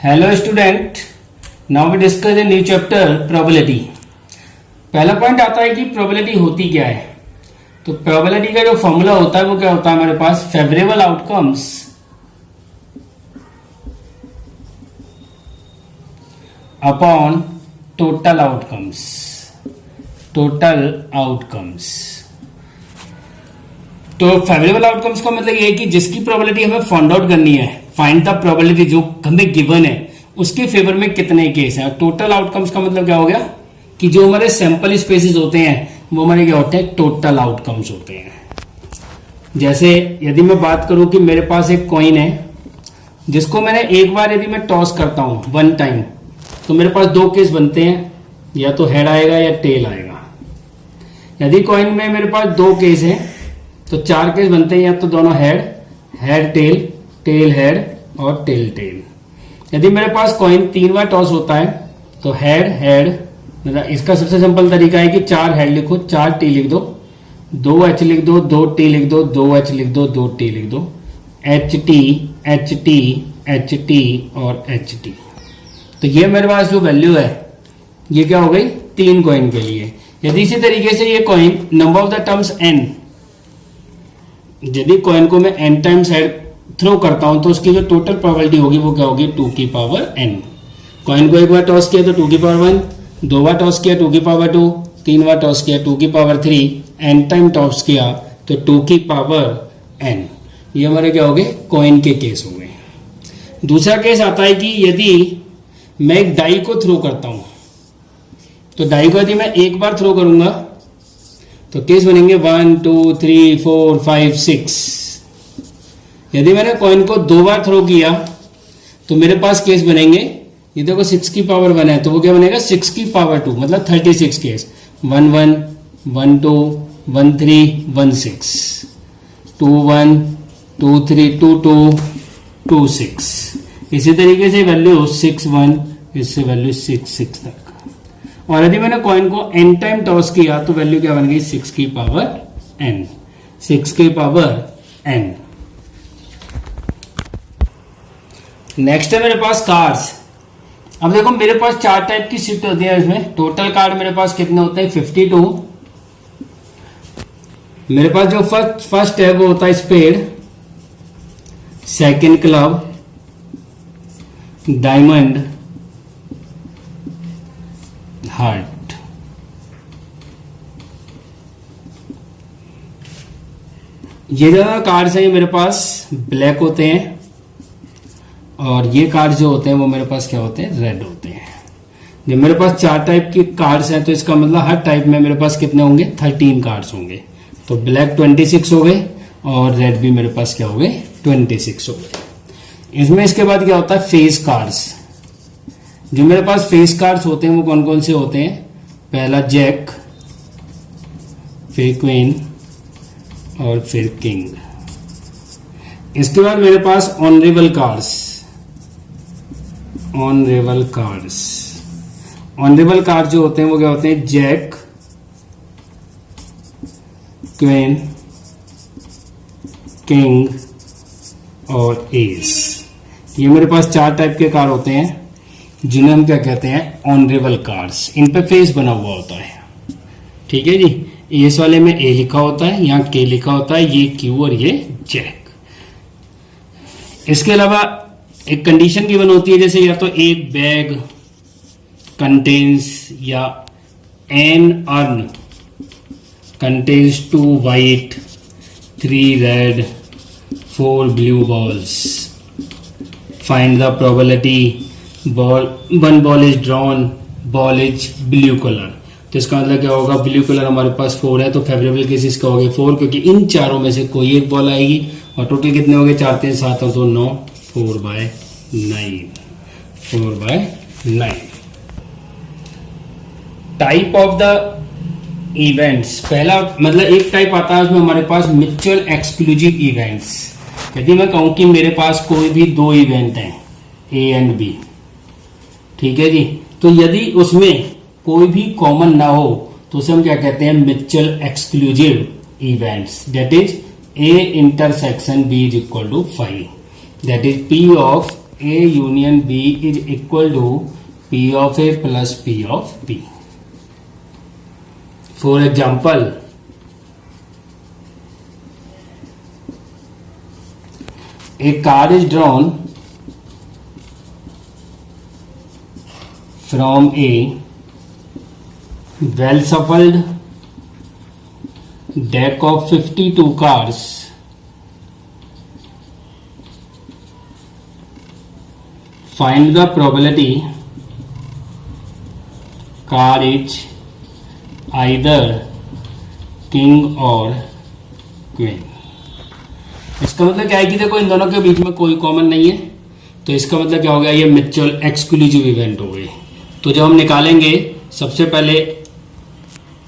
Hello student, now we discuss a new chapter probability. पहला point आता है कि प्रोबेबिलिटी होती क्या है। तो प्रोबेबिलिटी का जो फॉर्मूला होता है वो क्या होता है हमारे पास, favourable outcomes upon total outcomes. Total outcomes, तो फेवरेबल आउटकम्स का मतलब ये है कि जिसकी प्रोबेबिलिटी हमें फाइंड आउट करनी है, फाइंड द प्रोबेबिलिटी जो हमें गिवन है उसके फेवर में कितने केस हैं। टोटल आउटकम्स का मतलब क्या हो गया कि जो हमारे सैंपल स्पेसिस होते हैं वो हमारे क्या होते हैं, टोटल आउटकम्स होते हैं। जैसे यदि मैं बात करूं कि मेरे पास एक कॉइन है जिसको मैंने एक बार यदि मैं टॉस करता हूं वन टाइम, तो मेरे पास दो केस बनते हैं, या तो हेड आएगा या टेल आएगा। यदि कॉइन में मेरे पास दो केस हैं तो चार केस बनते हैं, या तो दोनों head, head tail, tail head और टेल टेल। यदि मेरे पास कॉइन तीन बार टॉस होता है तो हेड हेड, इसका सबसे सिंपल तरीका है कि चार हेड लिखो, चार टी लिख दो, दो एच लिख दो, दो टी लिख दो, दो एच लिख दो, दो टी लिख दो, H T H T H T और एच टी। तो ये मेरे पास जो वैल्यू है ये क्या हो गई, तीन कॉइन के लिए। यदि इसी तरीके से ये coin number of the terms n, यदि कॉइन को मैं n टाइम्स हेड थ्रो करता हूं तो उसकी जो टोटल प्रोबेबिलिटी होगी वो क्या होगी, 2 की पावर n। कॉइन को एक बार टॉस किया तो 2 की पावर 1, दो बार टॉस किया 2 की पावर 2, तीन बार टॉस किया 2 की पावर 3, n टाइम टॉस किया तो 2 की पावर n। ये हमारे क्या हो गए, कॉइन के केस हो गए। दूसरा केस आता है कि यदि मैं एक डाई को थ्रो करता हूं, तो डाई को यदि मैं एक बार थ्रो करूंगा तो केस बनेंगे 1 2 3 4 5 6। यदि मैंने कॉइन को दो बार थ्रो किया तो मेरे पास केस बनेंगे, ये देखो 6 की पावर 1 है तो वो क्या बनेगा 6 की पावर 2, मतलब 36 केस। 1 1 1 2 1 3 1 6, 2 1 2 3 2 2 2 6। इसी तरीके से वैल्यू 6 1, इससे वैल्यू 6 6 तक। और यदि मैंने कॉइन को n टाइम टॉस किया तो वैल्यू क्या बन गई, 6 की पावर n, 6 की पावर n। नेक्स्ट है मेरे पास कार्ड्स। अब देखो मेरे पास चार टाइप की शिफ्ट होती है, इसमें टोटल कार्ड मेरे पास कितने होते हैं, 52। मेरे पास जो फर्स्ट है वो होता है spade, second club, diamond, heart. ये जो कार्ड्स हैं ये मेरे पास ब्लैक होते हैं, और ये कार्ड जो होते हैं वो मेरे पास क्या होते हैं, रेड होते हैं। जब मेरे पास चार टाइप की कार्ड्स हैं तो इसका मतलब हर टाइप में मेरे पास कितने होंगे, 13 कार्ड्स होंगे। तो ब्लैक 26 हो गए और रेड भी मेरे पास क्या हो गए, 26 हो गए। इसमें इसके बाद क्या होता है, फेस कार्ड्स। जो मेरे पास फेस कार्ड्स होते हैं वो कौन कौन से होते हैं, पहला जैक, फिर क्वीन और फिर किंग। इसके बाद मेरे पास honourable cards. Honourable cards, honourable card जो होते हैं वो क्या होते हैं, जैक, क्वीन, किंग और एस। ये मेरे पास चार टाइप के कार्ड होते हैं जिन्हें हम क्या कहते हैं, ऑनरेबल कार्ड्स। इन पे फेस बना हुआ होता है, ठीक है जी। एस वाले में ए लिखा होता है, यहाँ के लिखा होता है, ये क्यू और ये जैक। इसके अलावा एक कंडीशन गिवन होती है, जैसे या तो एक बैग कंटेन्स या an urn contains 2 white 3 red 4 blue balls. Find the probability ball, 1 ball is drawn, ball is blue colour. तो इसका मतलब क्या होगा, ब्लू कलर हमारे पास 4 है तो फेवरेबल केसेस का हो गए 4, क्योंकि इन चारों में से कोई एक बॉल आएगी। और टोटल कितने हो गए, 4 3 7 और 2 9, 4/9, 4/9। टाइप ऑफ द इवेंट्स, पहला मतलब एक टाइप आता है उसमें हमारे पास म्यूचुअल एक्सक्लूसिव इवेंट्स। यदि मैं कहूं कि मेरे पास कोई भी दो इवेंट हैं ए एंड बी, ठीक है जी, तो यदि उसमें कोई भी कॉमन ना हो तो उसे हम क्या कहते हैं, mutual exclusive events. That is A intersection B is equal to 5. That is P of A union B is equal to P of A plus P of B. For example, a card is drawn from a well shuffled deck of 52 cards. Find the probability card is either king or queen. इसका मतलब क्या है कि देखो इन दोनों के बीच में कोई कॉमन नहीं है, तो इसका मतलब क्या हो गया, ये म्यूचुअल एक्सक्लूसिव इवेंट हो गए। तो जब हम निकालेंगे सबसे पहले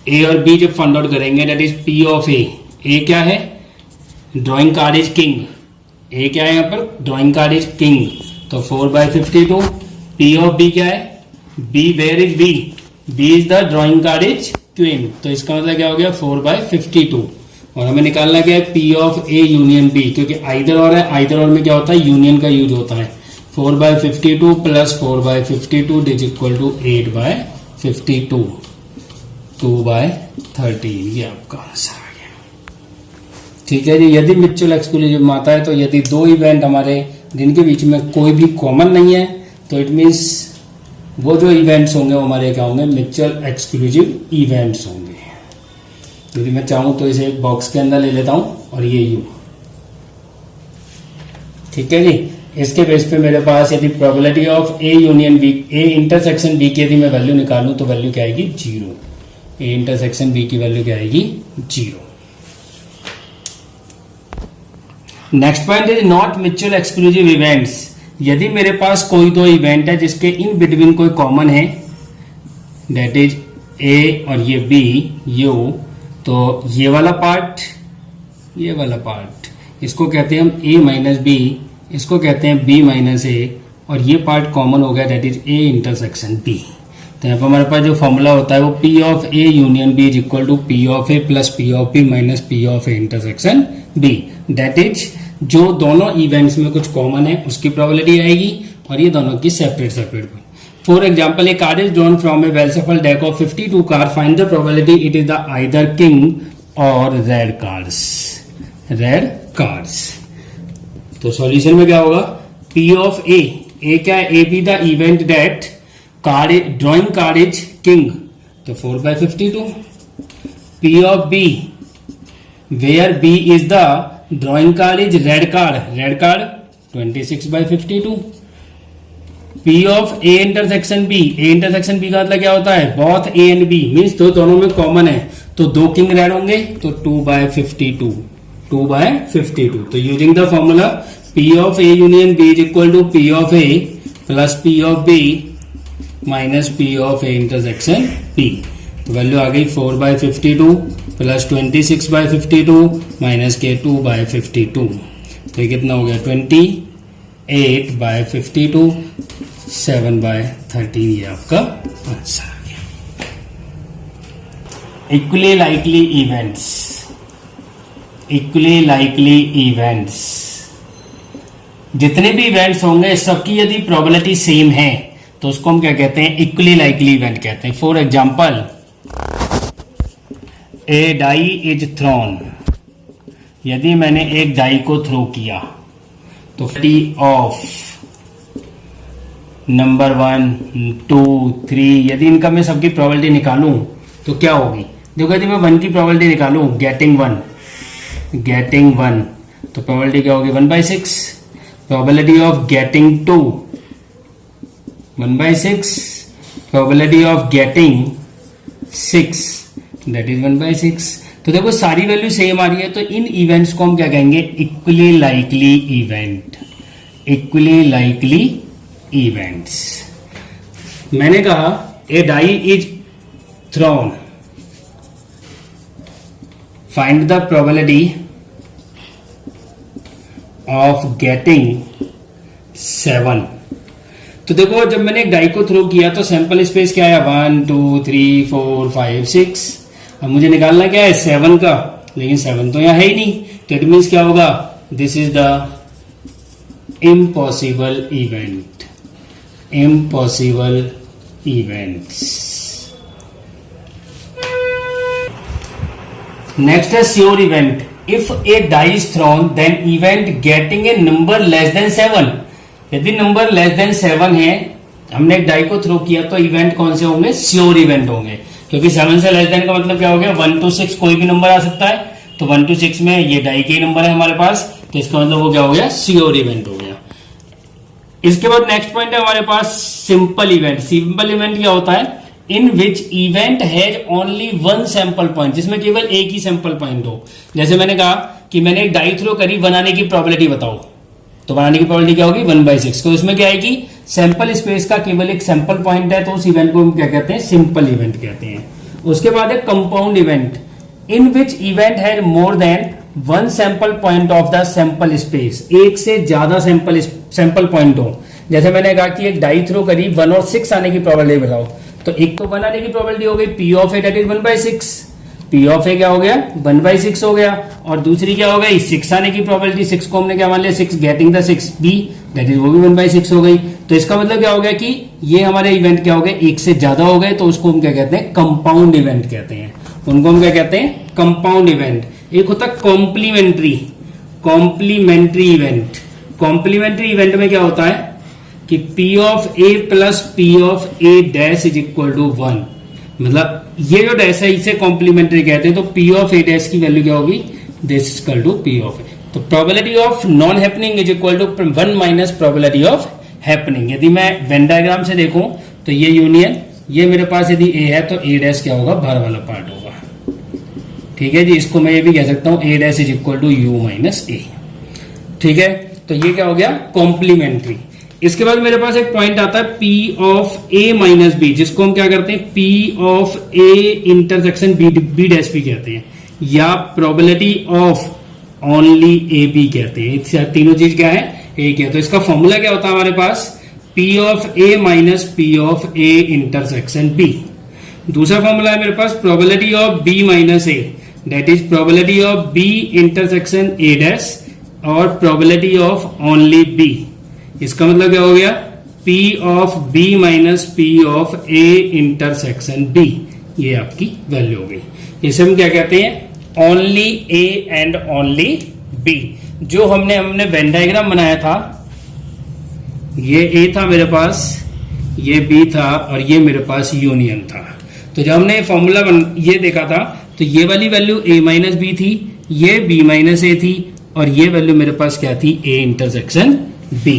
ए और बी जब फाइंड आउट करेंगे, that is P of A. A क्या है, ड्रॉइंग कार्ड इज किंग। ए क्या है यहाँ पर, ड्रॉइंग कार्ड इज किंग, तो 4/52। पी ऑफ बी क्या है, B where is B, B is the drawing card is queen, तो इसका मतलब क्या हो गया 4/52। और हमें निकालना क्या है, P of A union B, क्योंकि आइदर और है, आइदर और में क्या होता है, यूनियन का यूज होता है। 4/52 प्लस 4/52 इज इक्वल टू 8/52, 2/13, ये आपका आंसर आ गया। ठीक है जी। यदि म्यूचुअल एक्सक्लूसिव आता है, तो यदि दो इवेंट हमारे जिनके बीच में कोई भी कॉमन नहीं है, तो इट मीन्स वो जो इवेंट्स होंगे वो हमारे क्या होंगे, म्यूचुअल एक्सक्लूसिव इवेंट्स होंगे। यदि मैं चाहूं तो इसे एक बॉक्स के अंदर ले लेता हूं और ये यू, ठीक है जी। इसके बेस पे मेरे पास यदि probability of A union B, A intersection B की यदि मैं वैल्यू निकालूं तो वैल्यू क्या आएगी, 0। ए इंटरसेक्शन बी की वैल्यू क्या आएगी, 0। Next point is not mutual exclusive events. यदि मेरे पास कोई दो इवेंट है जिसके इन बिटवीन कोई कॉमन है, दैट इज ए और ये बी, यू, तो ये वाला पार्ट, ये वाला पार्ट, इसको कहते हैं हम ए माइनस बी, इसको कहते हैं बी माइनस ए, और ये पार्ट कॉमन हो गया, that is A intersection B. तो यहाँ पर हमारे पास जो फॉर्मूला होता है वो P of A union B is equal to P of A plus P of B minus P of A intersection B. That is जो दोनों इवेंट्स में कुछ कॉमन है उसकी प्रोबेबिलिटी आएगी, और ये दोनों की separate separate. For example, a card is drawn from a well shuffled deck of 52 card, find the probability it is the either king or red cards, red cards. तो सॉल्यूशन में क्या होगा, पी ऑफ ए, ए क्या है, A be the event that card drawing card is king, तो 4/52। P of B, where B is the drawing card is red card, red card 26/52। P of A intersection B, A intersection B का मतलब क्या होता है, both A and B, means तो दोनों में common है, तो दो किंग रेड होंगे, तो 2/52, 2/52। तो using the formula P of A union B is equal to P of A plus P of B minus P of A intersection B. तो वैल्यू आ गई 4/52 प्लस 26/52 माइनस के 2/52। तो ये कितना हो गया, 28/52, 7/13, ये आपका आंसर आ गया। Equally likely events, equally likely events, जितने भी इवेंट्स होंगे सबकी यदि प्रोबेबिलिटी सेम है तो उसको हम क्या कहते हैं, इक्वली लाइकली इवेंट कहते हैं। For example, a die is thrown, यदि मैंने एक डाई को थ्रो किया तो ऑफ नंबर 1, 2, 3, यदि इनका मैं सबकी प्रोबेबिलिटी निकालूं तो क्या होगी, देखो यदि मैं 1 की प्रोबेबिलिटी निकालूं, गेटिंग 1, तो प्रोबेबिलिटी क्या होगी, 1/6। Probability of getting 2, 1/6। Probability of getting 6, that is 1/6। तो देखो सारी वैल्यू सेम आ रही है, तो इन इवेंट्स को हम क्या कहेंगे, equally likely event, equally likely events. मैंने कहा a die is thrown, find the probability of getting 7। तो देखो जब मैंने एक डाई को थ्रो किया तो सैंपल स्पेस क्या आया, 1, 2, 3, 4, 5, 6। अब मुझे निकालना क्या है, 7 का, लेकिन 7 तो यहाँ है ही नहीं, तो इट मीन्स क्या होगा, this is the impossible event, impossible events. Next है sure event. If a die is thrown, then event getting a number less than 7. यदि नंबर लेस देन 7 है, हमने एक डाई को थ्रो किया, तो इवेंट कौन से होंगे? श्योर इवेंट होंगे, क्योंकि 7 से लेस देन का मतलब क्या हो गया? 1 to 6 कोई भी नंबर आ सकता है, तो 1 to 6 में ये डाई के नंबर है हमारे पास, तो इसका मतलब वो क्या हो गया? श्योर इवेंट हो गया। इसके बाद नेक्स्ट पॉइंट है हमारे पास सिंपल इवेंट। सिंपल इवेंट क्या होता है? In which event has only one sample point, जिसमें केवल एक ही सैंपल पॉइंट हो। जैसे मैंने कहा कि मैंने एक डाई थ्रो करी, बनाने की प्रोबेबिलिटी बताओ, तो बनाने की प्रोबेबिलिटी क्या होगी? 1/6। तो इसमें क्या आएगी? सैंपल स्पेस का केवल एक सैंपल पॉइंट है, तो उस इवेंट को हम क्या कहते हैं? सिंपल इवेंट कहते हैं। उसके बाद है compound event. In which event has more than one sample point of the sample space, एक से ज्यादा सैंपल पॉइंट हो। जैसे मैंने कहा कि एक डाई थ्रो करी, 1 और 6 आने की प्रोबेबिलिटी बताओ, तो एक तो 1 आने की प्रोबेबिलिटी हो गई P of A, that is 1/6। P of A क्या हो गया? 1/6 हो गया। और दूसरी क्या हो गई? 6 आने की प्रोबेबिलिटी, 6 को हमने क्या मान लिया? 6 getting the 6 B, that is वो भी 1/6 हो गई। तो इसका मतलब क्या हो गया कि ये हमारे इवेंट क्या हो गए? एक से ज्यादा हो गए, तो उसको हम क्या कहते हैं? कंपाउंड इवेंट कहते हैं। उनको हम क्या कहते हैं? Compound event. एक होता है कॉम्प्लीमेंट्री इवेंट। कॉम्प्लीमेंट्री इवेंट में क्या होता है कि P of A plus P of A dash is equal to 1, मतलब ये जो डैश है इसे कॉम्प्लीमेंट्री कहते हैं। तो P ऑफ ए डैश की वैल्यू क्या होगी? This is equal to P of A. तो probability of non happening is equal to 1 minus probability of happening. यदि मैं वेन डायग्राम से देखूं तो ये यूनियन, ये मेरे पास यदि ए है तो ए डैश क्या होगा? बाहर वाला पार्ट होगा। ठीक है जी, इसको मैं ये भी कह सकता हूं A dash is equal to U minus A. ठीक है, तो ये क्या हो गया? कॉम्प्लीमेंट्री। इसके बाद मेरे पास एक पॉइंट आता है P of A minus B, जिसको हम क्या करते हैं? P of A intersection B dash भी कहते हैं, या probability of only A B कहते हैं। तीनों चीज क्या है? एक है। तो इसका फॉर्मूला क्या होता है हमारे पास? P of A minus P of A intersection B. दूसरा फॉर्मूला है मेरे पास probability of B minus A, that is probability of B intersection A dash और प्रोबेबिलिटी ऑफ ओनली बी। इसका मतलब क्या हो गया? P of B minus P of A intersection B, ये आपकी वैल्यू हो गई। इसे हम क्या कहते हैं? Only A and only B। जो हमने वेन डायग्राम बनाया था, ये A था मेरे पास, ये B था और ये मेरे पास यूनियन था। तो जब हमने फॉर्मूला ये देखा था, तो ये वाली वैल्यू A माइनस B थी, ये B माइनस A थी, और ये वैल्यू मेरे पास क्या थी? A intersection B।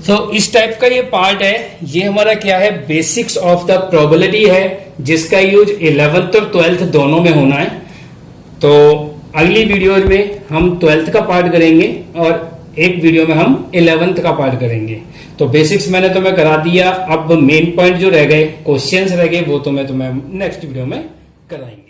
तो इस टाइप का ये पार्ट है, ये हमारा क्या है? बेसिक्स ऑफ द प्रोबेबिलिटी है, जिसका यूज 11th और 12th दोनों में होना है। तो अगली वीडियोज में हम 12th का पार्ट करेंगे और एक वीडियो में हम 11th का पार्ट करेंगे। तो बेसिक्स मैंने तुम्हें करा दिया, अब मेन पॉइंट जो रह गए, क्वेश्चंस रह गए, वो तो मैं तुम्हें नेक्स्ट वीडियो में कराएंगे।